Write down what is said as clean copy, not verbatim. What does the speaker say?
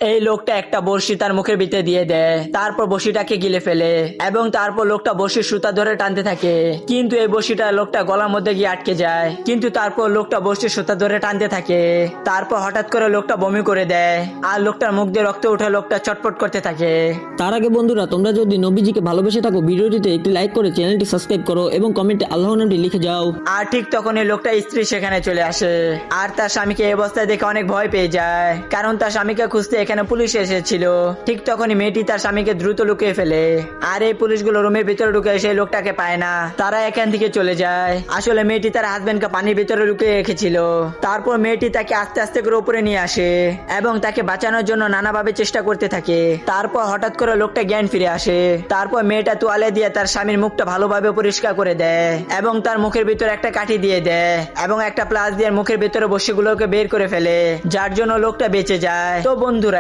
এই লোকটা একটা বড়শি তার মুখের ভিতরে দিয়ে দেয়, তারপর বড়শিটাকে গিলে ফেলে এবং তারপর লোকটা বড়শির সুতা ধরে টানতে থাকে, কিন্তু এই বড়শিটা লোকটা গলার মধ্যে গিয়ে আটকে যায়। কিন্তু তারপর লোকটা বড়শির সুতা ধরে টানতে থাকে, তারপর হঠাৎ করে লোকটা বমি করে দেয় আর লোকটার মুখ দিয়ে রক্ত উঠে লোকটা চটপট করতে থাকে। তার আগে বন্ধুরা, তোমরা যদি নবীজিকে ভালোবেসে থাকো ভিডিওটিতে একটি লাইক করে চ্যানেলটি সাবস্ক্রাইব করো এবং কমেন্টে আল্লাহর নামটি লিখে যাও। আর ঠিক তখনই লোকটা স্ত্রী সেখানে চলে আসে আর তার স্বামীকে এই অবস্থায় দেখে অনেক ভয় পেয়ে যায়, কারণ তার স্বামীকে খুঁজতে এখানে পুলিশ এসেছিল। ঠিক তখনই মেয়েটি তার স্বামীকে দ্রুত লুকিয়ে ফেলে আর এই পুলিশগুলো রুমের ভিতরে ঢুকে সেই লোকটাকে পায় না, তারা এখান থেকে চলে যায়। আসলে মেয়েটি তার হাজবেন্ডকে পানির ভিতরে লুকিয়ে রেখেছিল। তারপর মেয়েটি তাকে আস্তে আস্তে করে উপরে নিয়ে আসে এবং তাকে বাঁচানোর জন্য নানাভাবে চেষ্টা করতে থাকে। তারপর হঠাৎ করে লোকটা জ্ঞান ফিরে আসে, তারপর মেয়েটা তোয়ালে দিয়ে তার স্বামীর মুখটা ভালোভাবে পরিষ্কার করে দেয় এবং তার মুখের ভিতরে একটা কাঠি দিয়ে দেয় এবং একটা প্লাস দিয়ে মুখের ভিতরে বসিগুলোকে বের করে ফেলে, যার জন্য লোকটা বেঁচে যায়। তো বন্ধুরা,